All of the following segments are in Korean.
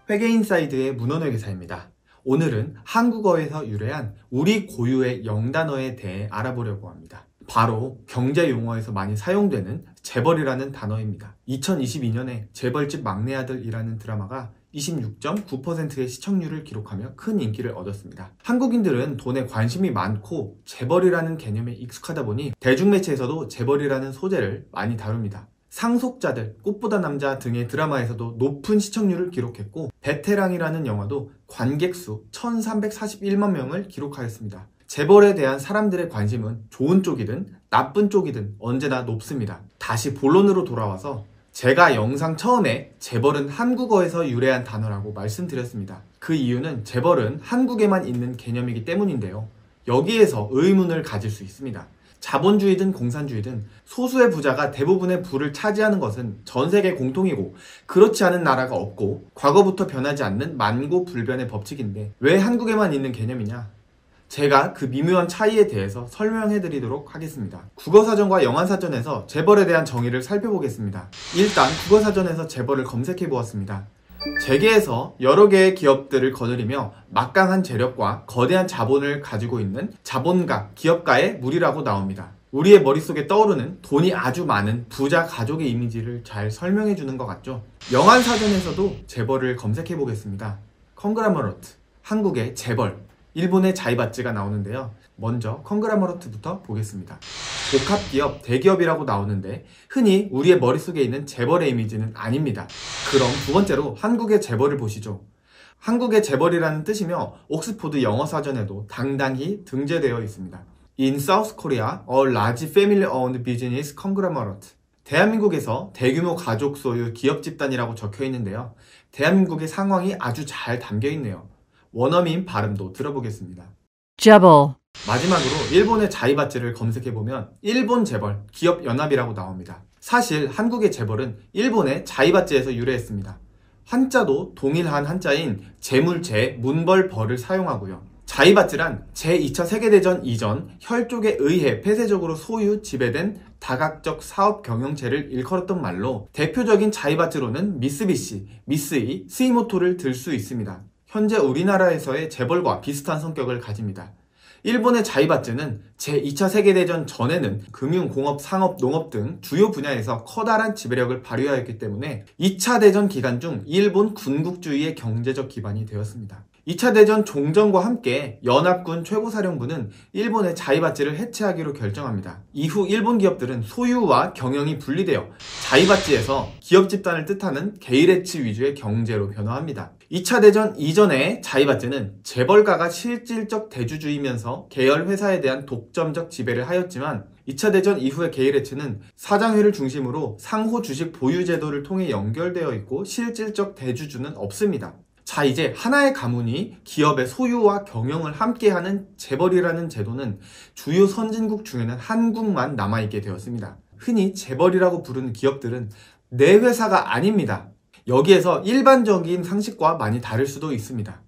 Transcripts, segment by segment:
회계인사이드의 문헌회계사입니다. 오늘은 한국어에서 유래한 우리 고유의 영단어에 대해 알아보려고 합니다. 바로 경제용어에서 많이 사용되는 재벌이라는 단어입니다. 2022년에 재벌집 막내 아들이라는 드라마가 26.9%의 시청률을 기록하며 큰 인기를 얻었습니다. 한국인들은 돈에 관심이 많고 재벌이라는 개념에 익숙하다 보니 대중매체에서도 재벌이라는 소재를 많이 다룹니다. 상속자들, 꽃보다 남자 등의 드라마에서도 높은 시청률을 기록했고 베테랑이라는 영화도 관객수 1341만 명을 기록하였습니다. 재벌에 대한 사람들의 관심은 좋은 쪽이든 나쁜 쪽이든 언제나 높습니다. 다시 본론으로 돌아와서 제가 영상 처음에 재벌은 한국어에서 유래한 단어라고 말씀드렸습니다. 그 이유는 재벌은 한국에만 있는 개념이기 때문인데요. 여기에서 의문을 가질 수 있습니다. 자본주의든 공산주의든 소수의 부자가 대부분의 부를 차지하는 것은 전 세계 공통이고 그렇지 않은 나라가 없고 과거부터 변하지 않는 만고불변의 법칙인데 왜 한국에만 있는 개념이냐? 제가 그 미묘한 차이에 대해서 설명해 드리도록 하겠습니다. 국어사전과 영한사전에서 재벌에 대한 정의를 살펴보겠습니다. 일단 국어사전에서 재벌을 검색해 보았습니다. 재계에서 여러 개의 기업들을 거느리며 막강한 재력과 거대한 자본을 가지고 있는 자본가, 기업가의 무리라고 나옵니다. 우리의 머릿속에 떠오르는 돈이 아주 많은 부자 가족의 이미지를 잘 설명해 주는 것 같죠? 영한사전에서도 재벌을 검색해 보겠습니다. 컨그라머러트, 한국의 재벌, 일본의 자이바츠가 나오는데요. 먼저 컨그라머러트부터 보겠습니다. 복합기업, 대기업이라고 나오는데 흔히 우리의 머릿속에 있는 재벌의 이미지는 아닙니다. 그럼 두 번째로 한국의 재벌을 보시죠. 한국의 재벌이라는 뜻이며 옥스포드 영어사전에도 당당히 등재되어 있습니다. In South Korea, a large family-owned business conglomerate. 대한민국에서 대규모 가족 소유 기업 집단이라고 적혀 있는데요. 대한민국의 상황이 아주 잘 담겨 있네요. 원어민 발음도 들어보겠습니다. 재벌. 마지막으로 일본의 자이바츠를 검색해보면 일본 재벌, 기업연합이라고 나옵니다. 사실 한국의 재벌은 일본의 자이바츠에서 유래했습니다. 한자도 동일한 한자인 재물재, 문벌벌을 사용하고요. 자이바츠란 제2차 세계대전 이전 혈족에 의해 폐쇄적으로 소유, 지배된 다각적 사업 경영체를 일컬었던 말로 대표적인 자이바츠로는 미쓰비시, 미쓰이, 스이모토를 들 수 있습니다. 현재 우리나라에서의 재벌과 비슷한 성격을 가집니다. 일본의 자이바츠는 제2차 세계대전 전에는 금융, 공업, 상업, 농업 등 주요 분야에서 커다란 지배력을 발휘하였기 때문에 2차 대전 기간 중 일본 군국주의의 경제적 기반이 되었습니다. 2차 대전 종전과 함께 연합군 최고사령부는 일본의 자이바츠를 해체하기로 결정합니다. 이후 일본 기업들은 소유와 경영이 분리되어 자이바츠에서 기업 집단을 뜻하는 게이레츠 위주의 경제로 변화합니다. 2차 대전 이전에 자이바츠는 재벌가가 실질적 대주주이면서 계열 회사에 대한 독점적 지배를 하였지만 2차 대전 이후의 게이레츠는 사장회를 중심으로 상호 주식 보유 제도를 통해 연결되어 있고 실질적 대주주는 없습니다. 자, 이제 하나의 가문이 기업의 소유와 경영을 함께하는 재벌이라는 제도는 주요 선진국 중에는 한국만 남아있게 되었습니다. 흔히 재벌이라고 부르는 기업들은 내 회사가 아닙니다. 여기에서 일반적인 상식과 많이 다를 수도 있습니다.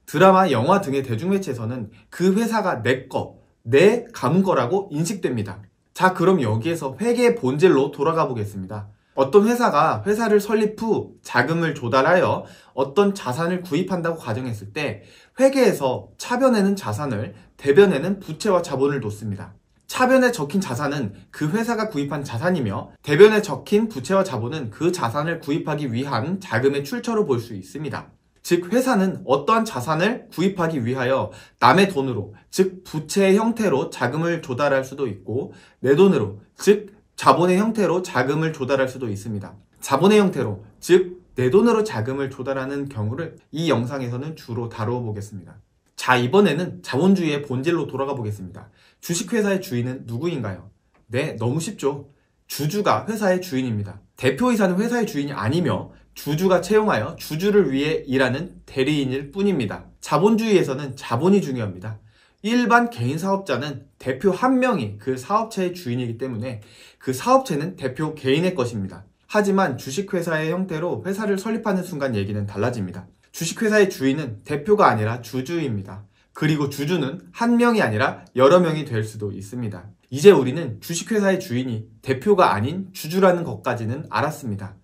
드라마, 영화 등의 대중매체에서는 그 회사가 내 거, 내 가문 거라고 인식됩니다. 자, 그럼 여기에서 회계의 본질로 돌아가 보겠습니다. 어떤 회사가 회사를 설립 후 자금을 조달하여 어떤 자산을 구입한다고 가정했을 때 회계에서 차변에는 자산을, 대변에는 부채와 자본을 놓습니다. 차변에 적힌 자산은 그 회사가 구입한 자산이며 대변에 적힌 부채와 자본은 그 자산을 구입하기 위한 자금의 출처로 볼 수 있습니다. 즉 회사는 어떠한 자산을 구입하기 위하여 남의 돈으로, 즉 부채의 형태로 자금을 조달할 수도 있고 내 돈으로, 즉 자본의 형태로 자금을 조달할 수도 있습니다. 자본의 형태로, 즉 내 돈으로 자금을 조달하는 경우를 이 영상에서는 주로 다루어 보겠습니다. 자, 이번에는 자본주의의 본질로 돌아가 보겠습니다. 주식회사의 주인은 누구인가요? 네, 너무 쉽죠. 주주가 회사의 주인입니다. 대표이사는 회사의 주인이 아니며 주주가 채용하여 주주를 위해 일하는 대리인일 뿐입니다. 자본주의에서는 자본이 중요합니다. 일반 개인 사업자는 대표 한 명이 그 사업체의 주인이기 때문에 그 사업체는 대표 개인의 것입니다. 하지만 주식회사의 형태로 회사를 설립하는 순간 얘기는 달라집니다. 주식회사의 주인은 대표가 아니라 주주입니다. 그리고 주주는 한 명이 아니라 여러 명이 될 수도 있습니다. 이제 우리는 주식회사의 주인이 대표가 아닌 주주라는 것까지는 알았습니다.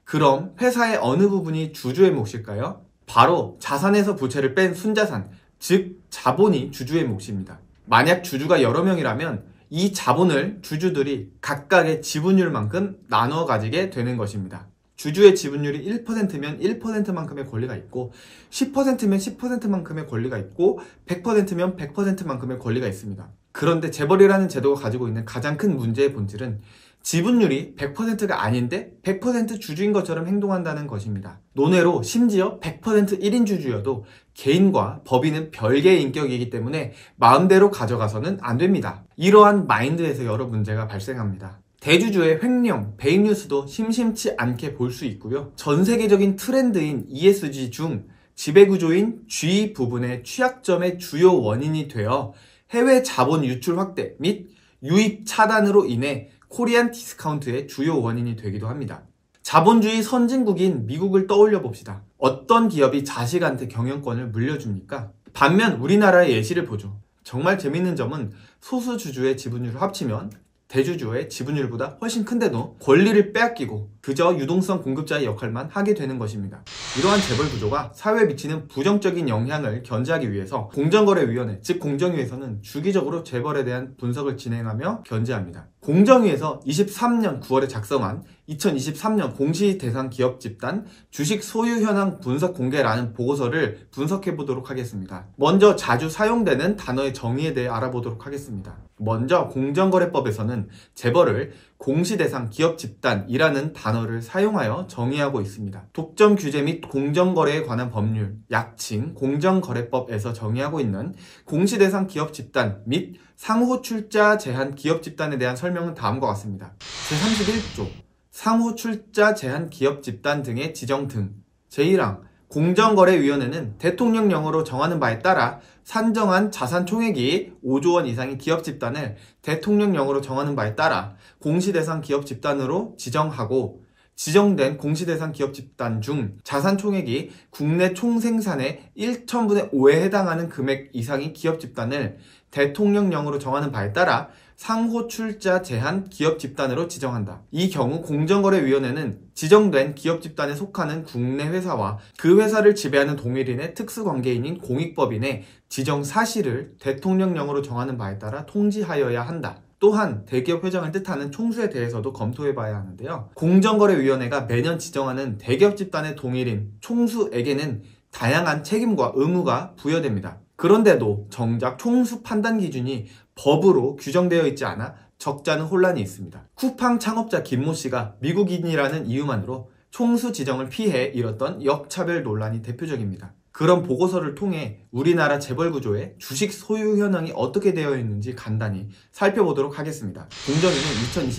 그럼 회사의 어느 부분이 주주의 몫일까요? 바로 자산에서 부채를 뺀 순자산, 즉 자본이 주주의 몫입니다. 만약 주주가 여러 명이라면 이 자본을 주주들이 각각의 지분율만큼 나눠 가지게 되는 것입니다. 주주의 지분율이 1%면 1%만큼의 권리가 있고 10%면 10%만큼의 권리가 있고 100%면 100%만큼의 권리가 있습니다. 그런데 재벌이라는 제도가 가지고 있는 가장 큰 문제의 본질은 지분율이 100%가 아닌데 100% 주주인 것처럼 행동한다는 것입니다. 논외로 심지어 100% 1인 주주여도 개인과 법인은 별개의 인격이기 때문에 마음대로 가져가서는 안 됩니다. 이러한 마인드에서 여러 문제가 발생합니다. 대주주의 횡령, 배임 뉴스도 심심치 않게 볼 수 있고요. 전 세계적인 트렌드인 ESG 중 지배구조인 G 부분의 취약점의 주요 원인이 되어 해외 자본 유출 확대 및 유입 차단으로 인해 코리안 디스카운트의 주요 원인이 되기도 합니다. 자본주의 선진국인 미국을 떠올려 봅시다. 어떤 기업이 자식한테 경영권을 물려줍니까? 반면 우리나라의 예시를 보죠. 정말 재밌는 점은 소수 주주의 지분율을 합치면 대주주의 지분율보다 훨씬 큰데도 권리를 빼앗기고 그저 유동성 공급자의 역할만 하게 되는 것입니다. 이러한 재벌 구조가 사회에 미치는 부정적인 영향을 견제하기 위해서 공정거래위원회, 즉 공정위에서는 주기적으로 재벌에 대한 분석을 진행하며 견제합니다. 공정위에서 23년 9월에 작성한 2023년 공시대상 기업 집단 주식 소유 현황 분석 공개라는 보고서를 분석해 보도록 하겠습니다. 먼저 자주 사용되는 단어의 정의에 대해 알아보도록 하겠습니다. 먼저 공정거래법에서는 재벌을 공시대상 기업 집단이라는 단어를 사용하여 정의하고 있습니다. 독점 규제 및 공정거래에 관한 법률, 약칭 공정거래법에서 정의하고 있는 공시대상 기업 집단 및 상호출자 제한 기업 집단에 대한 설명은 다음과 같습니다. 제31조 상호출자 제한 기업 집단 등의 지정 등 제1항 공정거래위원회는 대통령령으로 정하는 바에 따라 산정한 자산 총액이 5조 원 이상의 기업 집단을 대통령령으로 정하는 바에 따라 공시대상 기업 집단으로 지정하고 지정된 공시대상 기업 집단 중 자산 총액이 국내 총생산의 1,000분의 5에 해당하는 금액 이상의 기업 집단을 대통령령으로 정하는 바에 따라 상호출자 제한 기업 집단으로 지정한다. 이 경우 공정거래위원회는 지정된 기업 집단에 속하는 국내 회사와 그 회사를 지배하는 동일인의 특수관계인인 공익법인의 지정 사실을 대통령령으로 정하는 바에 따라 통지하여야 한다. 또한 대기업 회장을 뜻하는 총수에 대해서도 검토해봐야 하는데요. 공정거래위원회가 매년 지정하는 대기업 집단의 동일인 총수에게는 다양한 책임과 의무가 부여됩니다. 그런데도 정작 총수 판단 기준이 법으로 규정되어 있지 않아 적잖은 혼란이 있습니다. 쿠팡 창업자 김모 씨가 미국인이라는 이유만으로 총수 지정을 피해 일었던 역차별 논란이 대표적입니다. 그런 보고서를 통해 우리나라 재벌 구조의 주식 소유 현황이 어떻게 되어 있는지 간단히 살펴보도록 하겠습니다. 공정위는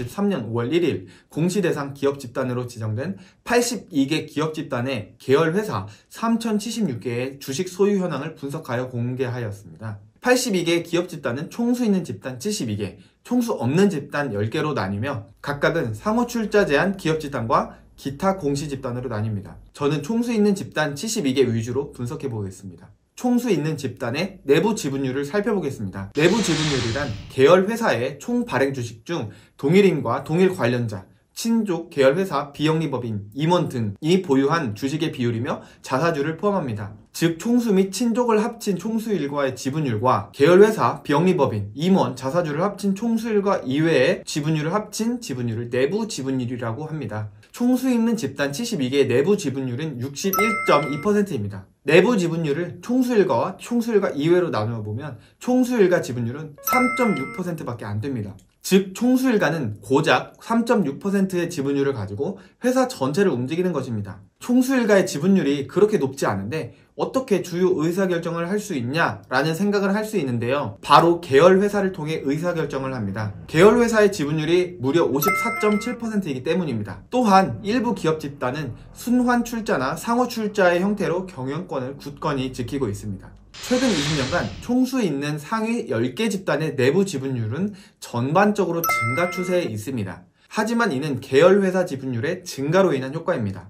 2023년 5월 1일 공시대상 기업 집단으로 지정된 82개 기업 집단의 계열 회사 3,076개의 주식 소유 현황을 분석하여 공개하였습니다. 82개 기업 집단은 총수 있는 집단 72개, 총수 없는 집단 10개로 나뉘며 각각은 상호출자 제한 기업 집단과 기타 공시 집단으로 나뉩니다. 저는 총수 있는 집단 72개 위주로 분석해 보겠습니다. 총수 있는 집단의 내부 지분율을 살펴보겠습니다. 내부 지분율이란 계열 회사의 총 발행 주식 중 동일인과 동일 관련자, 친족, 계열회사, 비영리법인, 임원 등이 보유한 주식의 비율이며 자사주를 포함합니다. 즉 총수 및 친족을 합친 총수일과의 지분율과 계열회사, 비영리법인, 임원, 자사주를 합친 총수일과 이외의 지분율을 합친 지분율을 내부 지분율이라고 합니다. 총수 있는 집단 72개의 내부 지분율은 61.2%입니다. 내부 지분율을 총수일가와 총수일가 이외로 나누어 보면 총수일가 지분율은 3.6%밖에 안 됩니다. 즉 총수일가는 고작 3.6%의 지분율을 가지고 회사 전체를 움직이는 것입니다. 총수일가의 지분율이 그렇게 높지 않은데 어떻게 주요 의사결정을 할 수 있냐라는 생각을 할 수 있는데요. 바로 계열회사를 통해 의사결정을 합니다. 계열회사의 지분율이 무려 54.7%이기 때문입니다. 또한 일부 기업 집단은 순환출자나 상호출자의 형태로 경영권을 굳건히 지키고 있습니다. 최근 20년간 총수 있는 상위 10개 집단의 내부 지분율은 전반적으로 증가 추세에 있습니다. 하지만 이는 계열회사 지분율의 증가로 인한 효과입니다.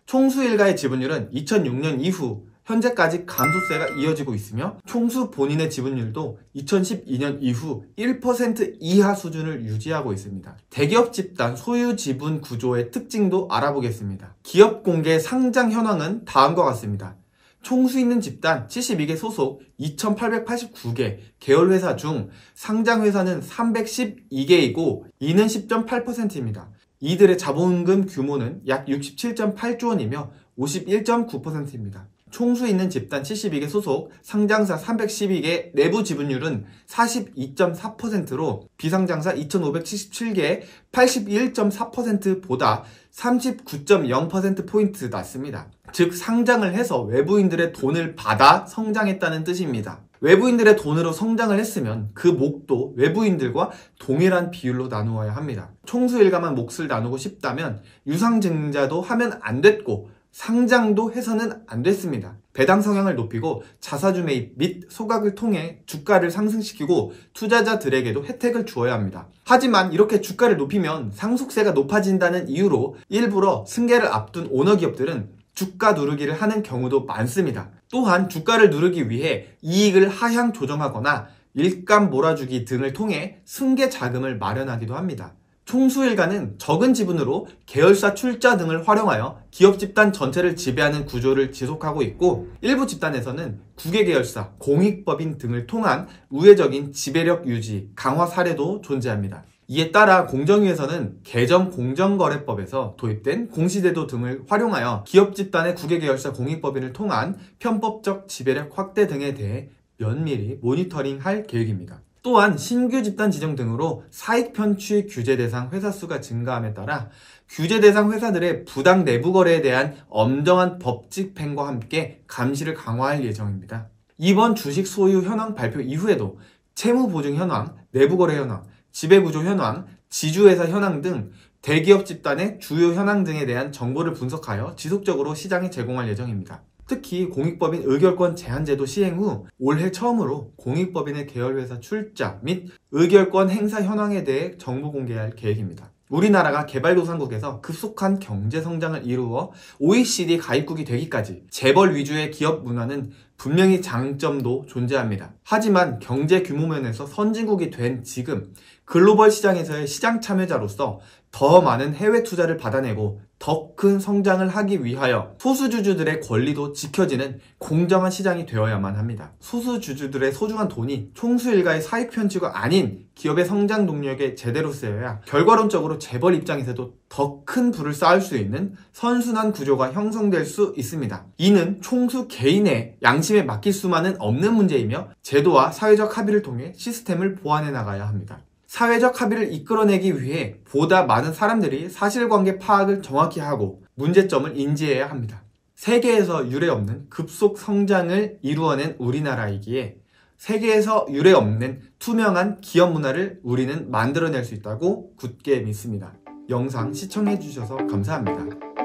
총수 일가의 지분율은 2006년 이후 현재까지 감소세가 이어지고 있으며 총수 본인의 지분율도 2012년 이후 1% 이하 수준을 유지하고 있습니다. 대기업 집단 소유 지분 구조의 특징도 알아보겠습니다. 기업 공개 상장 현황은 다음과 같습니다. 총수 있는 집단 72개 소속 2,889개 계열회사 중 상장회사는 312개이고 이는 10.8%입니다. 이들의 자본금 규모는 약 67.8조 원이며 51.9%입니다. 총수 있는 집단 72개 소속 상장사 312개 내부 지분율은 42.4%로 비상장사 2,577개 81.4%보다 39.0%포인트 낮습니다. 즉 상장을 해서 외부인들의 돈을 받아 성장했다는 뜻입니다. 외부인들의 돈으로 성장을 했으면 그 몫도 외부인들과 동일한 비율로 나누어야 합니다. 총수 일가만 몫을 나누고 싶다면 유상증자도 하면 안 됐고 상장도 해서는 안 됐습니다. 배당 성향을 높이고 자사주 매입 및 소각을 통해 주가를 상승시키고 투자자들에게도 혜택을 주어야 합니다. 하지만 이렇게 주가를 높이면 상속세가 높아진다는 이유로 일부러 승계를 앞둔 오너기업들은 주가 누르기를 하는 경우도 많습니다. 또한 주가를 누르기 위해 이익을 하향 조정하거나 일감 몰아주기 등을 통해 승계 자금을 마련하기도 합니다. 총수일가는 적은 지분으로 계열사 출자 등을 활용하여 기업 집단 전체를 지배하는 구조를 지속하고 있고 일부 집단에서는 국외 계열사, 공익법인 등을 통한 우회적인 지배력 유지, 강화 사례도 존재합니다. 이에 따라 공정위에서는 개정 공정거래법에서 도입된 공시제도 등을 활용하여 기업 집단의 국외 계열사 공익법인을 통한 편법적 지배력 확대 등에 대해 면밀히 모니터링할 계획입니다. 또한 신규 집단 지정 등으로 사익 편취 규제 대상 회사 수가 증가함에 따라 규제 대상 회사들의 부당 내부 거래에 대한 엄정한 법 집행과 함께 감시를 강화할 예정입니다. 이번 주식 소유 현황 발표 이후에도 채무 보증 현황, 내부 거래 현황, 지배구조 현황, 지주회사 현황 등 대기업 집단의 주요 현황 등에 대한 정보를 분석하여 지속적으로 시장에 제공할 예정입니다. 특히 공익법인 의결권 제한제도 시행 후 올해 처음으로 공익법인의 계열회사 출자 및 의결권 행사 현황에 대해 정보 공개할 계획입니다. 우리나라가 개발도상국에서 급속한 경제성장을 이루어 OECD 가입국이 되기까지 재벌 위주의 기업 문화는 분명히 장점도 존재합니다. 하지만 경제 규모 면에서 선진국이 된 지금 글로벌 시장에서의 시장 참여자로서 더 많은 해외 투자를 받아내고 더 큰 성장을 하기 위하여 소수주주들의 권리도 지켜지는 공정한 시장이 되어야만 합니다. 소수주주들의 소중한 돈이 총수일가의 사익 편취가 아닌 기업의 성장 동력에 제대로 쓰여야 결과론적으로 재벌 입장에서도 더 큰 부를 쌓을 수 있는 선순환 구조가 형성될 수 있습니다. 이는 총수 개인의 양심에 맡길 수만은 없는 문제이며 제도와 사회적 합의를 통해 시스템을 보완해 나가야 합니다. 사회적 합의를 이끌어내기 위해 보다 많은 사람들이 사실관계 파악을 정확히 하고 문제점을 인지해야 합니다. 세계에서 유례없는 급속 성장을 이루어낸 우리나라이기에 세계에서 유례없는 투명한 기업 문화를 우리는 만들어낼 수 있다고 굳게 믿습니다. 영상 시청해주셔서 감사합니다.